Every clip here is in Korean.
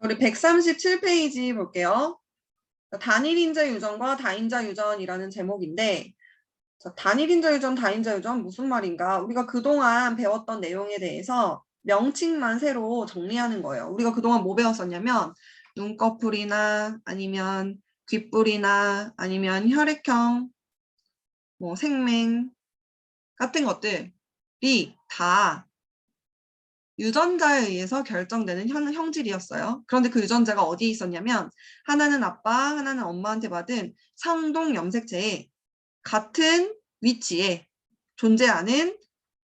우리 137페이지 볼게요. 단일인자 유전과 다인자 유전이라는 제목인데, 단일인자 유전, 다인자 유전 무슨 말인가? 우리가 그동안 배웠던 내용에 대해서 명칭만 새로 정리하는 거예요. 우리가 그동안 뭐 배웠었냐면 눈꺼풀이나 아니면 귓불이나 아니면 혈액형, 뭐 생맹 같은 것들이 다 유전자에 의해서 결정되는 형질이었어요. 그런데 그 유전자가 어디에 있었냐면 하나는 아빠, 하나는 엄마한테 받은 상동 염색체에 같은 위치에 존재하는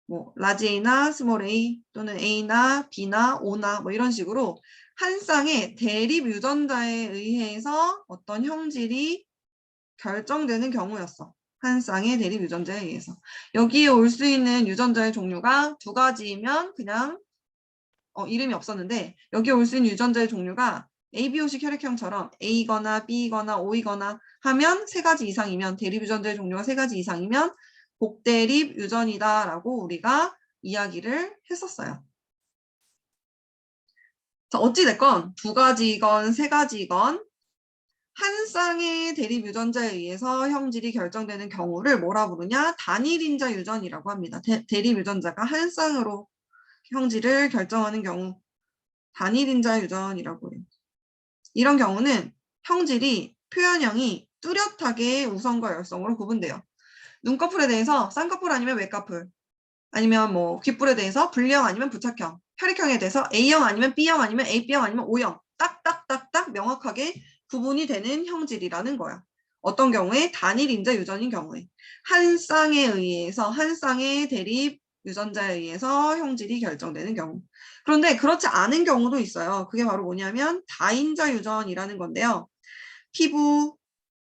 뭐 라지 A나 스몰 a 또는 A나 B나 O나 뭐 이런 식으로 한 쌍의 대립 유전자에 의해서 어떤 형질이 결정되는 경우였어. 한 쌍의 대립 유전자에 의해서. 여기에 올 수 있는 유전자의 종류가 두 가지이면 그냥 이름이 없었는데 여기에 올 수 있는 유전자의 종류가 ABO식 혈액형처럼 A거나 B거나 O이거나 하면 세 가지 이상이면 대립 유전자의 종류가 세 가지 이상이면 복대립 유전이다라고 우리가 이야기를 했었어요. 자, 어찌됐건 두 가지건 세 가지건 한 쌍의 대립 유전자에 의해서 형질이 결정되는 경우를 뭐라 부르냐? 단일인자 유전이라고 합니다. 대립 유전자가 한 쌍으로 형질을 결정하는 경우 단일인자 유전이라고 해요. 이런 경우는 형질이 표현형이 뚜렷하게 우성과 열성으로 구분돼요. 눈꺼풀에 대해서 쌍꺼풀 아니면 외꺼풀, 아니면 뭐 귓불에 대해서 불량 아니면 부착형, 혈액형에 대해서 A형 아니면 B형 아니면 AB형 아니면 O형 딱딱딱딱 명확하게 구분이 되는 형질이라는 거야. 어떤 경우에 단일인자 유전인 경우에 한 쌍에 의해서 한 쌍의 대립 유전자에 의해서 형질이 결정되는 경우. 그런데 그렇지 않은 경우도 있어요. 그게 바로 뭐냐면 다인자 유전이라는 건데요. 피부,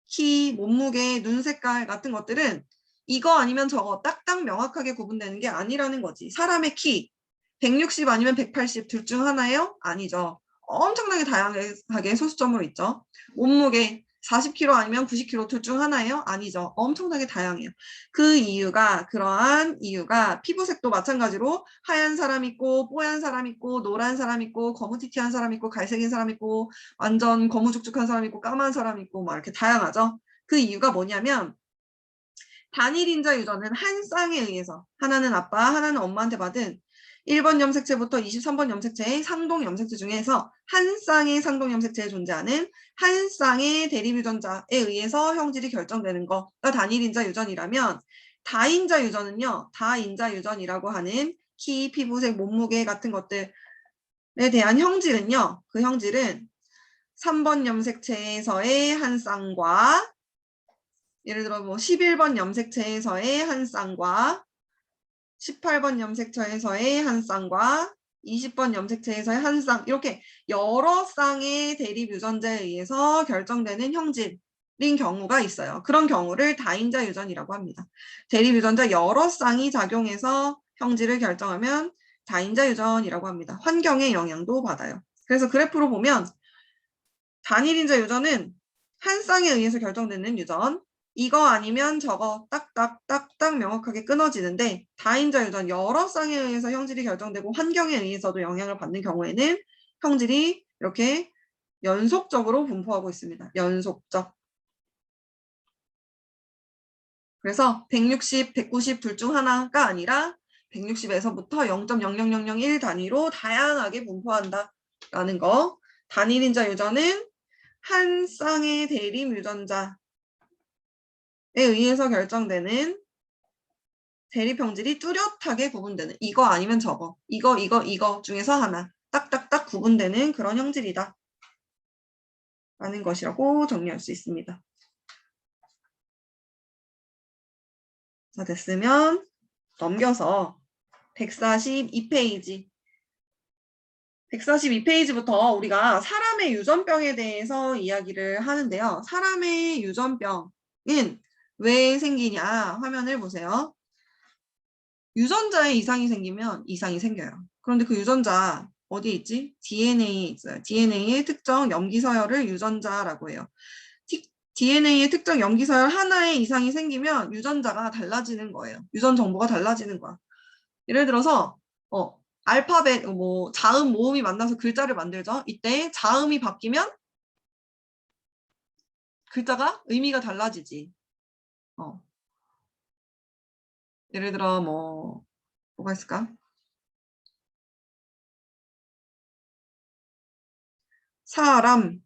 키, 몸무게, 눈 색깔 같은 것들은 이거 아니면 저거 딱딱 명확하게 구분되는 게 아니라는 거지. 사람의 키 160 아니면 180 둘 중 하나예요? 아니죠. 엄청나게 다양하게 소수점으로 있죠. 몸무게 40kg 아니면 90kg 둘 중 하나예요? 아니죠. 엄청나게 다양해요. 그 이유가 그러한 이유가 피부색도 마찬가지로 하얀 사람 있고 뽀얀 사람 있고 노란 사람 있고 거무튀튀한 사람 있고 갈색인 사람 있고 완전 거무죽죽한 사람 있고 까만 사람 있고 막 이렇게 다양하죠. 그 이유가 뭐냐면 단일인자 유전은 한 쌍에 의해서 하나는 아빠, 하나는 엄마한테 받은 1번 염색체부터 23번 염색체의 상동 염색체 중에서 한 쌍의 상동 염색체에 존재하는 한 쌍의 대립 유전자에 의해서 형질이 결정되는 거가 단일인자 유전이라면 다인자 유전은요. 다인자 유전이라고 하는 키, 피부색, 몸무게 같은 것들에 대한 형질은요. 그 형질은 3번 염색체에서의 한 쌍과 예를 들어 뭐 11번 염색체에서의 한 쌍과 18번 염색체에서의 한 쌍과 20번 염색체에서의 한 쌍 이렇게 여러 쌍의 대립 유전자에 의해서 결정되는 형질인 경우가 있어요. 그런 경우를 다인자 유전이라고 합니다. 대립 유전자 여러 쌍이 작용해서 형질을 결정하면 다인자 유전이라고 합니다. 환경의 영향도 받아요. 그래서 그래프로 보면 단일인자 유전은 한 쌍에 의해서 결정되는 유전 이거 아니면 저거 딱딱딱딱 명확하게 끊어지는데 다인자 유전 여러 쌍에 의해서 형질이 결정되고 환경에 의해서도 영향을 받는 경우에는 형질이 이렇게 연속적으로 분포하고 있습니다. 연속적. 그래서 160, 190 둘 중 하나가 아니라 160에서부터 0.00001 단위로 다양하게 분포한다라는 거. 단일인자 유전은 한 쌍의 대립 유전자에 의해서 결정되는 대립 형질이 뚜렷하게 구분되는 이거 아니면 저거 이거 중에서 하나 딱딱딱 구분되는 그런 형질이다 라는 것이라고 정리할 수 있습니다. 자, 됐으면 넘겨서 142페이지 142페이지부터 우리가 사람의 유전병에 대해서 이야기를 하는데요. 사람의 유전병은 왜 생기냐 화면을 보세요. 유전자에 이상이 생기면 이상이 생겨요. 그런데 그 유전자 어디에 있지? DNA에 있어요. DNA의 특정 염기서열을 유전자라고 해요. DNA의 특정 염기서열 하나에 이상이 생기면 유전자가 달라지는 거예요. 유전 정보가 달라지는 거야. 예를 들어서 알파벳 뭐 자음 모음이 만나서 글자를 만들죠. 이때 자음이 바뀌면 글자가 의미가 달라지지. 예를 들어 뭐가 있을까? 사람이라는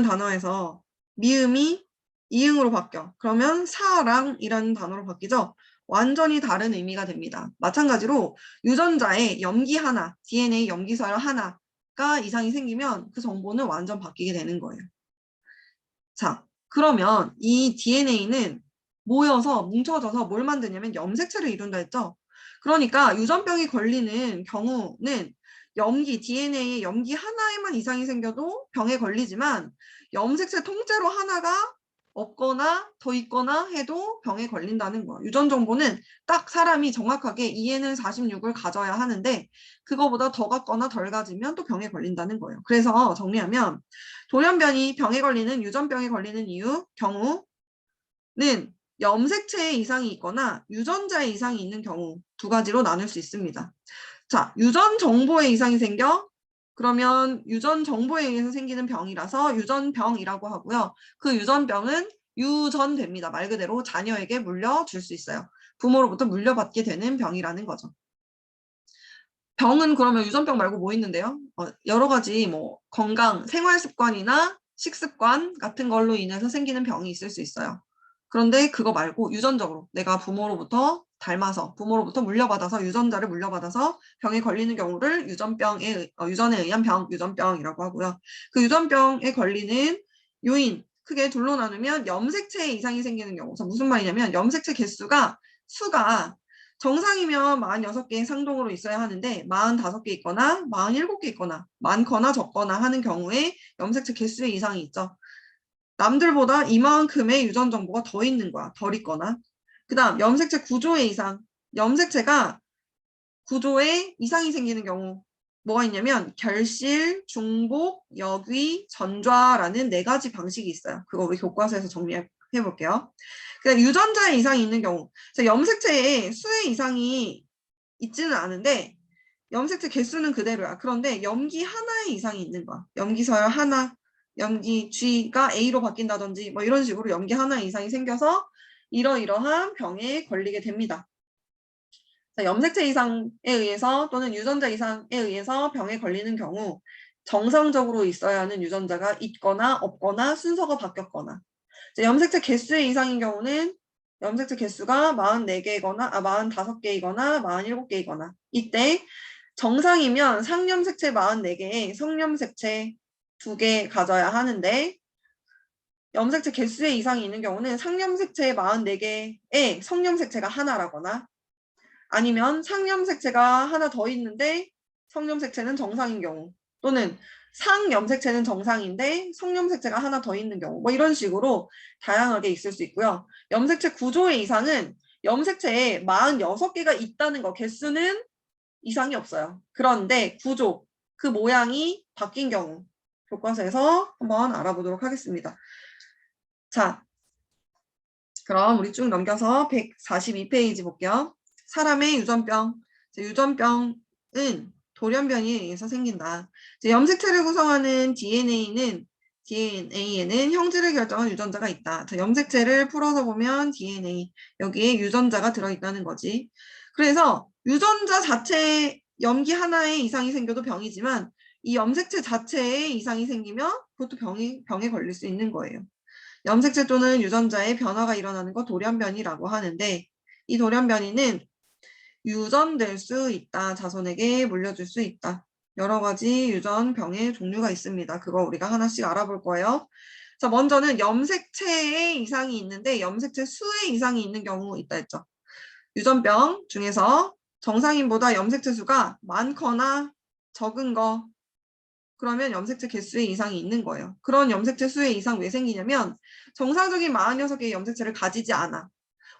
단어에서 미음이 이응으로 바뀌어. 그러면 사랑이라는 단어로 바뀌죠. 완전히 다른 의미가 됩니다. 마찬가지로 유전자에 염기 하나, DNA 염기서열 하나가 이상이 생기면 그 정보는 완전 바뀌게 되는 거예요. 자, 그러면 이 DNA는 모여서 뭉쳐져서 뭘 만드냐면 염색체를 이룬다 했죠. 그러니까 유전병이 걸리는 경우는 DNA의 염기 하나에만 이상이 생겨도 병에 걸리지만 염색체 통째로 하나가 없거나 더 있거나 해도 병에 걸린다는 거예요. 유전 정보는 딱 사람이 정확하게 EN은 46을 가져야 하는데 그거보다 더 갖거나 덜 가지면 또 병에 걸린다는 거예요. 그래서 정리하면 돌연변이 병에 걸리는 유전병에 걸리는 경우는 염색체에 이상이 있거나 유전자에 이상이 있는 경우 두 가지로 나눌 수 있습니다. 자, 유전 정보에 이상이 생겨? 그러면 유전 정보에 의해서 생기는 병이라서 유전병이라고 하고요. 그 유전병은 유전됩니다. 말 그대로 자녀에게 물려줄 수 있어요. 부모로부터 물려받게 되는 병이라는 거죠. 병은 그러면 유전병 말고 뭐 있는데요? 여러 가지 뭐 건강, 생활 습관이나 식습관 같은 걸로 인해서 생기는 병이 있을 수 있어요. 그런데 그거 말고 유전적으로 내가 부모로부터 닮아서 부모로부터 물려받아서 유전자를 물려받아서 병에 걸리는 경우를 유전에 의한 병, 유전병이라고 하고요. 그 유전병에 걸리는 요인 크게 둘로 나누면 염색체에 이상이 생기는 경우. 무슨 말이냐면 염색체 수가 정상이면 46개 상동으로 있어야 하는데 45개 있거나 47개 있거나 많거나 적거나 하는 경우에 염색체 개수에 이상이 있죠. 남들보다 이만큼의 유전 정보가 더 있는 거야. 덜 있거나. 그 다음 염색체 구조의 이상. 염색체가 구조에 이상이 생기는 경우 뭐가 있냐면 결실, 중복, 역위, 전좌라는 4가지 방식이 있어요. 그거 우리 교과서에서 정리해 볼게요. 그러니까 유전자에 이상이 있는 경우 염색체에 수의 이상이 있지는 않은데 염색체 개수는 그대로야. 그런데 염기 하나에 이상이 있는 거야. 염기서열 하나, 염기 G가 A로 바뀐다든지 뭐 이런 식으로 염기 하나에 이상이 생겨서 이러이러한 병에 걸리게 됩니다. 염색체 이상에 의해서 또는 유전자 이상에 의해서 병에 걸리는 경우 정상적으로 있어야 하는 유전자가 있거나 없거나 순서가 바뀌었거나 염색체 개수의 이상인 경우는 염색체 개수가 45개이거나 47개이거나 이때 정상이면 상염색체 44개에 성염색체 2개 가져야 하는데 염색체 개수의 이상이 있는 경우는 상염색체 44개에 성염색체가 하나라거나 아니면 상염색체가 하나 더 있는데 성염색체는 정상인 경우 또는 상염색체는 정상인데 성염색체가 하나 더 있는 경우 뭐 이런 식으로 다양하게 있을 수 있고요. 염색체 구조의 이상은 염색체에 46개가 있다는 거 개수는 이상이 없어요. 그런데 구조, 그 모양이 바뀐 경우 교과서에서 한번 알아보도록 하겠습니다. 자, 그럼 우리 쭉 넘겨서 142페이지 볼게요. 사람의 유전병. 유전병은 돌연변이에 의해서 생긴다. 염색체를 구성하는 DNA에는 형질을 결정한 유전자가 있다. 염색체를 풀어서 보면 DNA, 여기에 유전자가 들어있다는 거지. 그래서 유전자 자체에 염기 하나에 이상이 생겨도 병이지만 이 염색체 자체에 이상이 생기면 그것도 병에 걸릴 수 있는 거예요. 염색체 또는 유전자의 변화가 일어나는 것 돌연변이라고 하는데 이 돌연변이는 유전될 수 있다. 자손에게 물려줄 수 있다. 여러 가지 유전병의 종류가 있습니다. 그거 우리가 하나씩 알아볼 거예요. 자, 먼저는 염색체에 이상이 있는데 염색체 수에 이상이 있는 경우 있다 했죠. 유전병 중에서 정상인보다 염색체 수가 많거나 적은 거 그러면 염색체 개수에 이상이 있는 거예요. 그런 염색체 수에 이상 왜 생기냐면 정상적인 46개의 염색체를 가지지 않아.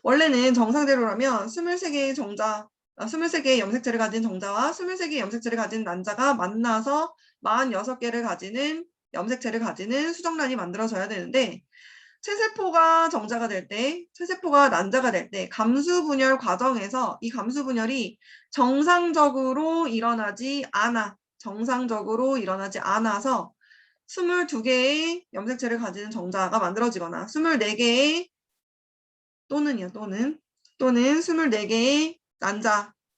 원래는 정상대로라면 23개의 염색체를 가진 정자와 23개의 염색체를 가진 난자가 만나서 46개를 가지는 염색체를 가지는 수정란이 만들어져야 되는데 체세포가 정자가 될 때, 체세포가 난자가 될 때 감수분열 과정에서 이 감수분열이 정상적으로 일어나지 않아서 22개의 염색체를 가지는 정자가 만들어지거나 24개의 또는 24개의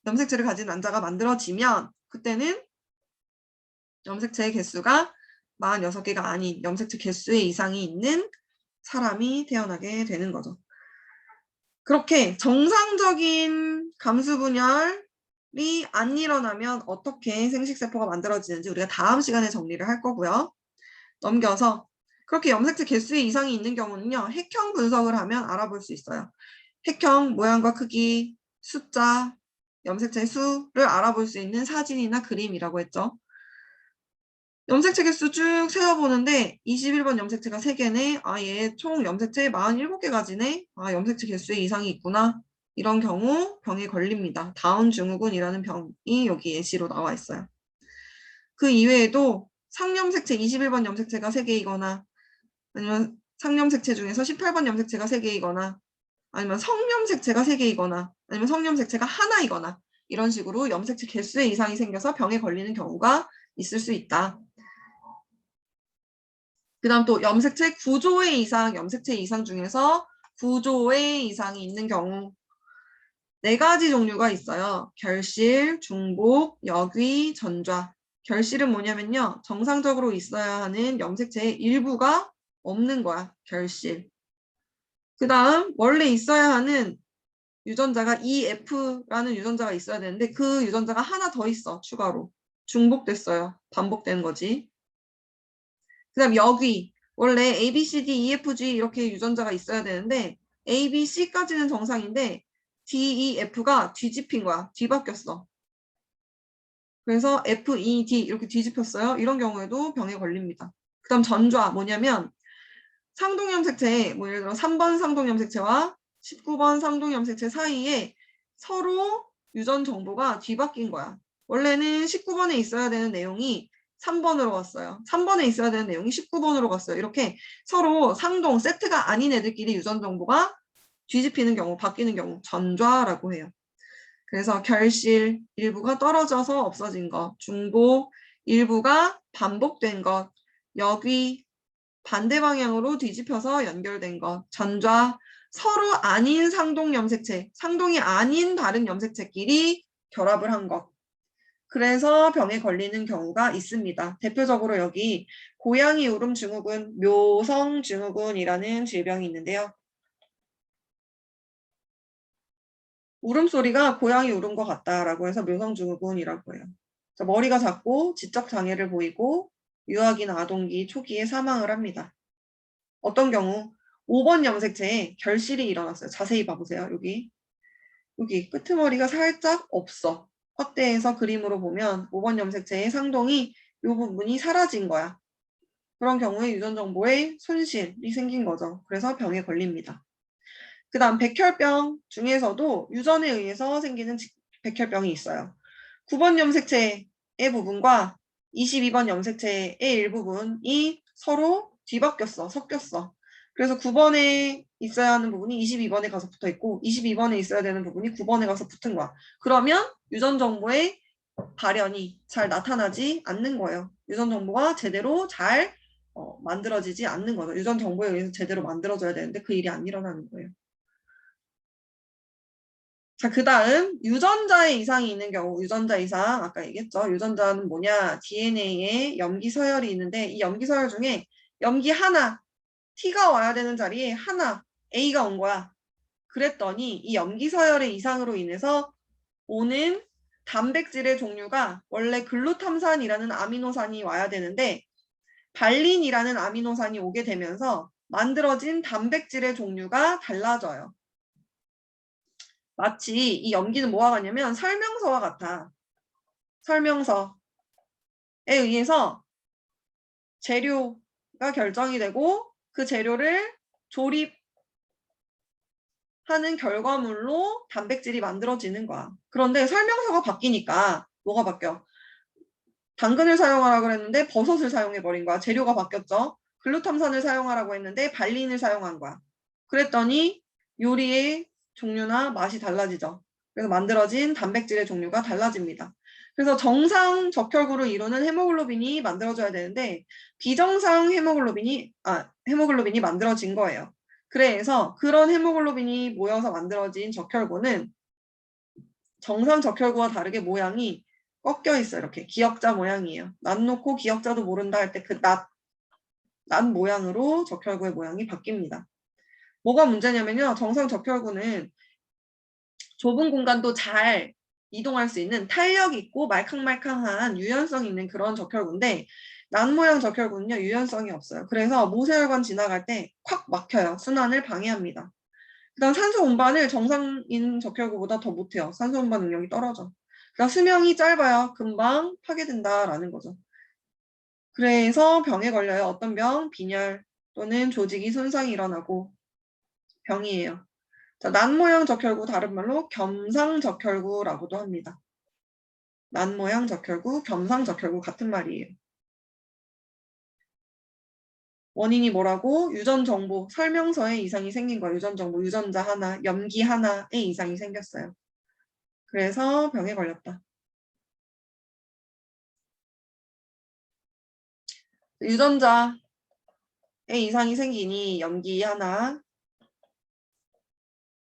염색체를 가진 난자가 만들어지면 그때는 염색체의 개수가 46개가 아닌 염색체 개수의 이상이 있는 사람이 태어나게 되는 거죠. 그렇게 정상적인 감수분열이 안 일어나면 어떻게 생식세포가 만들어지는지 우리가 다음 시간에 정리를 할 거고요. 넘겨서 그렇게 염색체 개수의 이상이 있는 경우는요. 핵형 분석을 하면 알아볼 수 있어요. 핵형 모양과 크기, 숫자, 염색체 수를 알아볼 수 있는 사진이나 그림이라고 했죠. 염색체 개수 쭉 세어보는데 21번 염색체가 3개네. 얘 총 염색체 47개 가지네. 염색체 개수에 이상이 있구나. 이런 경우 병에 걸립니다. 다운 증후군이라는 병이 여기 예시로 나와 있어요. 그 이외에도 상염색체 21번 염색체가 3개이거나 아니면 상염색체 중에서 18번 염색체가 3개이거나 아니면 성염색체가 3개이거나 아니면 성염색체가 하나이거나 이런 식으로 염색체 개수에 이상이 생겨서 병에 걸리는 경우가 있을 수 있다. 그 다음 또 염색체 염색체 이상 중에서 구조의 이상이 있는 경우 4가지 종류가 있어요. 결실, 중복, 역위, 전좌. 결실은 뭐냐면요. 정상적으로 있어야 하는 염색체의 일부가 없는 거야. 결실. 그 다음 원래 있어야 하는 유전자가 EF라는 유전자가 있어야 되는데 그 유전자가 하나 더 있어. 추가로. 중복됐어요. 반복되는 거지. 그 다음 역위. 원래 A, B, C, D, E, F, G 이렇게 유전자가 있어야 되는데 A, B, C까지는 정상인데 D, E, F가 뒤집힌 거야. 뒤바뀌었어. 그래서 F, E, D 이렇게 뒤집혔어요. 이런 경우에도 병에 걸립니다. 그 다음 전좌 뭐냐면 상동염색체, 예를 들어 3번 상동염색체와 19번 상동염색체 사이에 서로 유전 정보가 뒤바뀐 거야. 원래는 19번에 있어야 되는 내용이 3번으로 갔어요. 3번에 있어야 되는 내용이 19번으로 갔어요. 이렇게 서로 상동, 세트가 아닌 애들끼리 유전 정보가 뒤집히는 경우, 바뀌는 경우 전좌라고 해요. 그래서 결실, 일부가 떨어져서 없어진 것, 중복, 일부가 반복된 것, 역위, 반대 방향으로 뒤집혀서 연결된 것, 전좌, 서로 아닌 상동 염색체, 상동이 아닌 다른 염색체끼리 결합을 한 것. 그래서 병에 걸리는 경우가 있습니다. 대표적으로 여기 고양이 울음 증후군, 묘성 증후군이라는 질병이 있는데요. 울음소리가 고양이 울음 것 같다라고 해서 묘성 증후군이라고 해요. 머리가 작고 지적 장애를 보이고 유아기나 아동기 초기에 사망을 합니다. 어떤 경우 5번 염색체에 결실이 일어났어요. 자세히 봐보세요. 여기 끄트머리가 살짝 없어. 확대해서 그림으로 보면 5번 염색체의 상동이 이 부분이 사라진 거야. 그런 경우에 유전 정보에 손실이 생긴 거죠. 그래서 병에 걸립니다. 그 다음 백혈병 중에서도 유전에 의해서 생기는 백혈병이 있어요. 9번 염색체의 부분과 22번 염색체의 일부분이 서로 뒤바뀌었어. 섞였어. 그래서 9번에 있어야 하는 부분이 22번에 가서 붙어 있고 22번에 있어야 되는 부분이 9번에 가서 붙은 거야. 그러면 유전 정보의 발현이 잘 나타나지 않는 거예요. 유전 정보가 제대로 잘 만들어지지 않는 거죠. 유전 정보에 의해서 제대로 만들어져야 되는데 그 일이 안 일어나는 거예요. 자, 그 다음 유전자의 이상이 있는 경우, 유전자 이상 아까 얘기했죠. 유전자는 뭐냐? DNA에 염기 서열이 있는데 이 염기 서열 중에 염기 하나, T가 와야 되는 자리에 하나, A가 온 거야. 그랬더니 이 염기 서열의 이상으로 인해서 오는 단백질의 종류가 원래 글루탐산이라는 아미노산이 와야 되는데 발린이라는 아미노산이 오게 되면서 만들어진 단백질의 종류가 달라져요. 마치 이 염기는 뭐와 같냐면 설명서와 같아. 설명서에 의해서 재료가 결정이 되고 그 재료를 조립하는 결과물로 단백질이 만들어지는 거야. 그런데 설명서가 바뀌니까 뭐가 바뀌어? 당근을 사용하라 그랬는데 버섯을 사용해버린 거야. 재료가 바뀌었죠. 글루탐산을 사용하라고 했는데 발린을 사용한 거야. 그랬더니 요리의 종류나 맛이 달라지죠. 그래서 만들어진 단백질의 종류가 달라집니다. 그래서 정상 적혈구를 이루는 헤모글로빈이 만들어져야 되는데 비정상 헤모글로빈이 만들어진 거예요. 그래서 그런 헤모글로빈이 모여서 만들어진 적혈구는 정상 적혈구와 다르게 모양이 꺾여 있어요. 이렇게 기역자 모양이에요. 낫 놓고 기역자도 모른다 할 때 그 낫 모양으로 적혈구의 모양이 바뀝니다. 뭐가 문제냐면요. 정상 적혈구는 좁은 공간도 잘 이동할 수 있는 탄력 있고 말캉말캉한 유연성 있는 그런 적혈구인데 낫 모양 적혈구는요. 유연성이 없어요. 그래서 모세혈관 지나갈 때 콱 막혀요. 순환을 방해합니다. 그다음 산소 운반을 정상인 적혈구보다 더 못해요. 산소 운반 능력이 떨어져. 그러니까 수명이 짧아요. 금방 파괴된다라는 거죠. 그래서 병에 걸려요. 어떤 병? 빈혈 또는 조직이 손상이 일어나고 병이에요. 자, 낫 모양 적혈구 다른 말로 겸상적혈구라고도 합니다. 낫 모양 적혈구, 겸상적혈구 같은 말이에요. 원인이 뭐라고? 유전 정보, 설명서에 이상이 생긴 거예요. 유전 정보, 유전자 하나, 염기 하나에 이상이 생겼어요. 그래서 병에 걸렸다. 유전자에 이상이 생기니 염기 하나.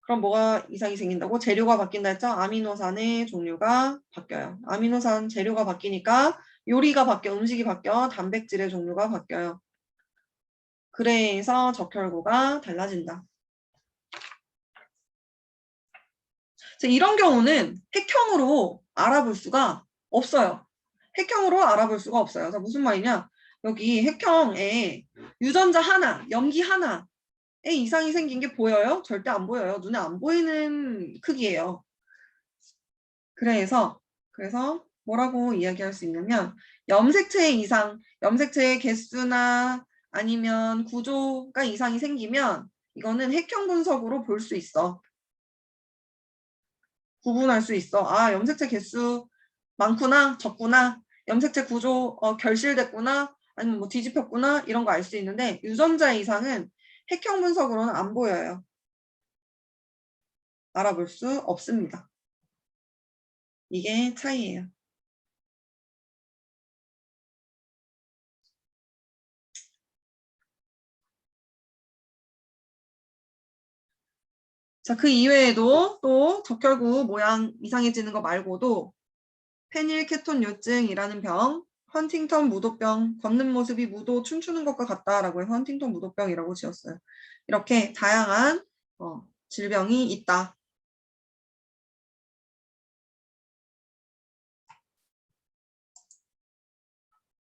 그럼 뭐가 이상이 생긴다고? 재료가 바뀐다 했죠? 아미노산의 종류가 바뀌어요. 아미노산 재료가 바뀌니까 요리가 바뀌어, 음식이 바뀌어, 단백질의 종류가 바뀌어요. 그래서 적혈구가 달라진다. 이런 경우는 핵형으로 알아볼 수가 없어요. 핵형으로 알아볼 수가 없어요. 자, 무슨 말이냐? 여기 핵형에 유전자 하나, 염기 하나에 이상이 생긴 게 보여요? 절대 안 보여요. 눈에 안 보이는 크기예요. 그래서 뭐라고 이야기할 수 있냐면 염색체의 이상, 염색체의 개수나 아니면 구조가 이상이 생기면 이거는 핵형 분석으로 볼 수 있어. 구분할 수 있어. 아, 염색체 개수 많구나, 적구나, 염색체 구조 결실됐구나, 아니면 뭐 뒤집혔구나 이런 거 알 수 있는데 유전자 이상은 핵형 분석으로는 안 보여요. 알아볼 수 없습니다. 이게 차이예요. 자, 그 이외에도 또 적혈구 모양 이상해지는 거 말고도 페닐케톤요증이라는 병, 헌팅턴 무도병, 걷는 모습이 무도 춤추는 것과 같다라고 해서 헌팅턴 무도병이라고 지었어요. 이렇게 다양한 질병이 있다.